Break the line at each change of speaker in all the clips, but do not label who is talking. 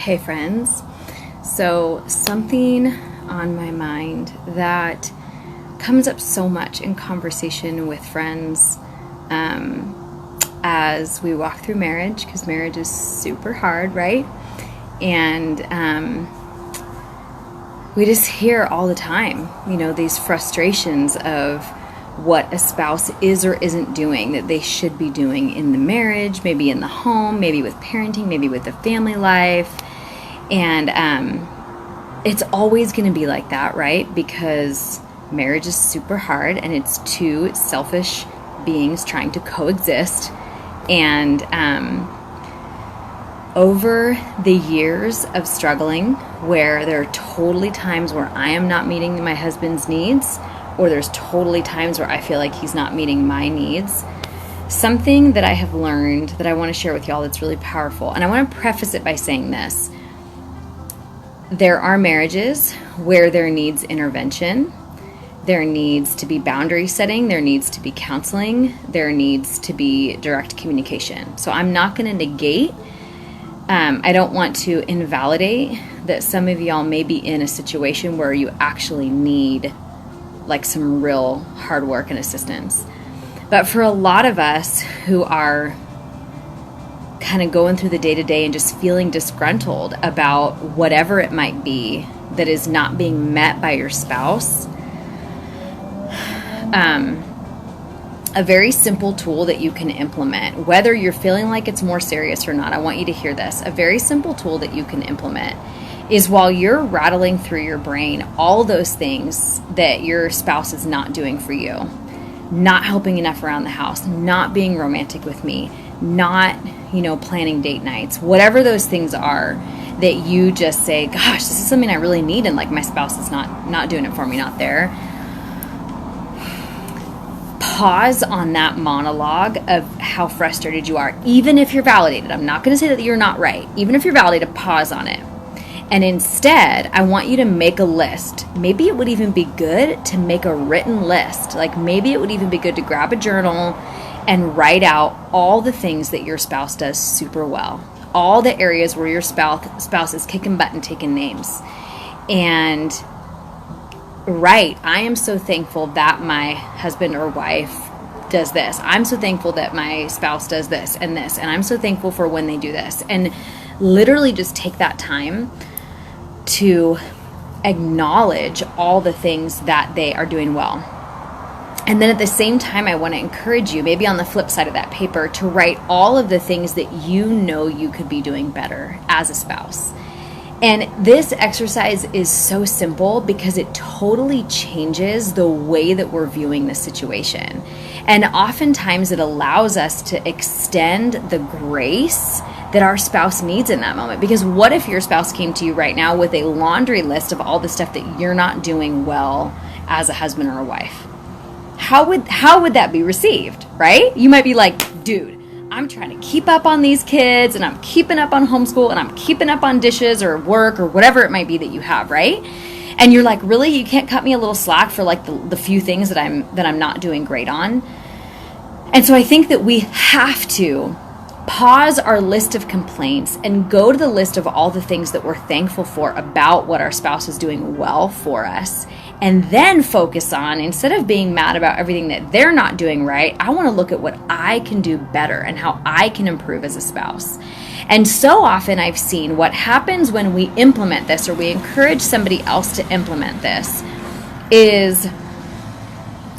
Hey friends, so something on my mind that comes up so much in conversation with friends as we walk through marriage, because marriage is super hard, right? And we just hear all the time, these frustrations of what a spouse is or isn't doing that they should be doing in the marriage, maybe in the home, maybe with parenting, maybe with the family life. And it's always going to be like that, right? Because marriage is super hard and it's two selfish beings trying to coexist. And over the years of struggling, where there are totally times where I am not meeting my husband's needs, or there's totally times where I feel like he's not meeting my needs, something that I have learned that I want to share with y'all that's really powerful. And I want to preface it by saying this. There are marriages where there needs intervention, there needs to be boundary setting, there needs to be counseling, there needs to be direct communication. So I'm not going to negate, I don't want to invalidate that some of y'all may be in a situation where you actually need like some real hard work and assistance. But for a lot of us who are kind of going through the day-to-day and just feeling disgruntled about whatever it might be that is not being met by your spouse, a very simple tool that you can implement, whether you're feeling like it's more serious or not, I want you to hear this. A very simple tool that you can implement is, while you're rattling through your brain all those things that your spouse is not doing for you, not helping enough around the house, not being romantic with me, not, planning date nights, whatever those things are that you just say, gosh, this is something I really need, and like my spouse is not doing it for me, not there. Pause on that monologue of how frustrated you are, even if you're validated. I'm not going to say that you're not right. Even if you're validated, pause on it. And instead, I want you to make a list. Maybe it would even be good to make a written list. Like maybe it would even be good to grab a journal and write out all the things that your spouse does super well. All the areas where your spouse is kicking butt and taking names. And right, I am so thankful that my husband or wife does this. I'm so thankful that my spouse does this. And I'm so thankful for when they do this. And literally just take that time to acknowledge all the things that they are doing well. And then at the same time, I want to encourage you, maybe on the flip side of that paper, to write all of the things that you could be doing better as a spouse. And this exercise is so simple because it totally changes the way that we're viewing the situation. And oftentimes it allows us to extend the grace that our spouse needs in that moment. Because what if your spouse came to you right now with a laundry list of all the stuff that you're not doing well as a husband or a wife? How would that be received, right? You might be like, dude, I'm trying to keep up on these kids, and I'm keeping up on homeschool, and I'm keeping up on dishes or work or whatever it might be that you have, right? And you're like, really? You can't cut me a little slack for like the few things that I'm not doing great on? And so I think that we have to pause our list of complaints and go to the list of all the things that we're thankful for about what our spouse is doing well for us. And then focus on, instead of being mad about everything that they're not doing right, I want to look at what I can do better and how I can improve as a spouse. And so often I've seen what happens when we implement this, or we encourage somebody else to implement this, is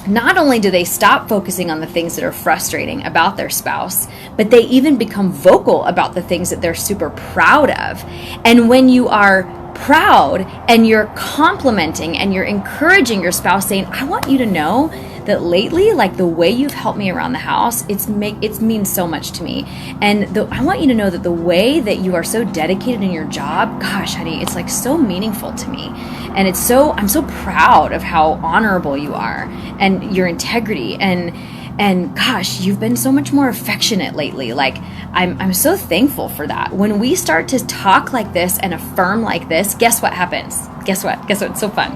not only do they stop focusing on the things that are frustrating about their spouse, but they even become vocal about the things that they're super proud of. And when you are proud and you're complimenting and you're encouraging your spouse, saying, I want you to know that lately, like the way you've helped me around the house, it's means so much to me. And I want you to know that the way that you are so dedicated in your job, gosh, honey, it's like so meaningful to me. And I'm so proud of how honorable you are and your integrity. And gosh, you've been so much more affectionate lately. Like, I'm so thankful for that. When we start to talk like this and affirm like this, guess what happens? Guess what? It's so fun.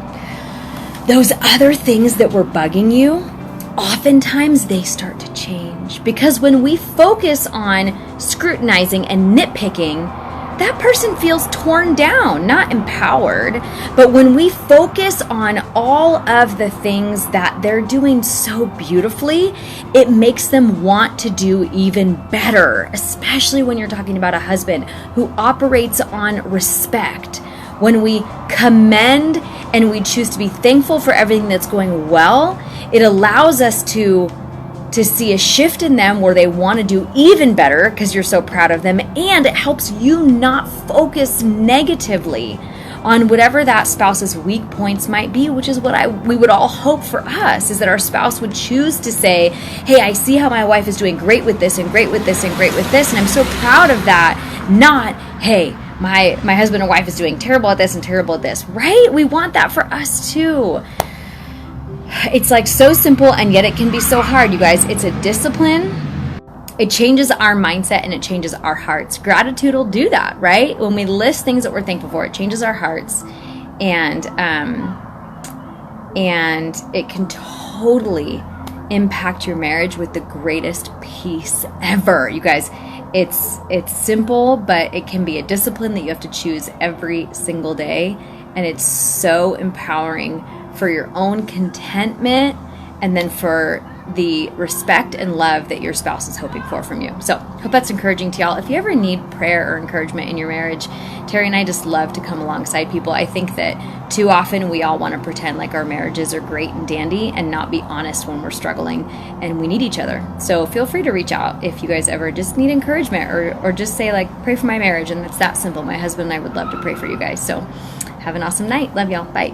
Those other things that were bugging you, oftentimes they start to change. Because when we focus on scrutinizing and nitpicking, that person feels torn down, not empowered. But when we focus on all of the things that they're doing so beautifully, it makes them want to do even better, especially when you're talking about a husband who operates on respect. When we commend and we choose to be thankful for everything that's going well, it allows us to see a shift in them where they want to do even better because you're so proud of them, and it helps you not focus negatively on whatever that spouse's weak points might be, which is what we would all hope for us, is that our spouse would choose to say, hey, I see how my wife is doing great with this and great with this and great with this, and I'm so proud of that. Not, hey, my husband or wife is doing terrible at this and terrible at this, right? We want that for us too. It's like so simple, and yet it can be so hard, you guys. It's a discipline. It changes our mindset and it changes our hearts. Gratitude will do that, right? When we list things that we're thankful for, it changes our hearts, and it can totally impact your marriage with the greatest peace ever. You guys, it's simple, but it can be a discipline that you have to choose every single day, and it's so empowering for your own contentment, and then for the respect and love that your spouse is hoping for from you. So hope that's encouraging to y'all. If you ever need prayer or encouragement in your marriage, Terry and I just love to come alongside people. I think that too often we all want to pretend like our marriages are great and dandy and not be honest when we're struggling, and we need each other. So feel free to reach out if you guys ever just need encouragement, or just say like, pray for my marriage, and it's that simple. My husband and I would love to pray for you guys. So have an awesome night. Love y'all. Bye.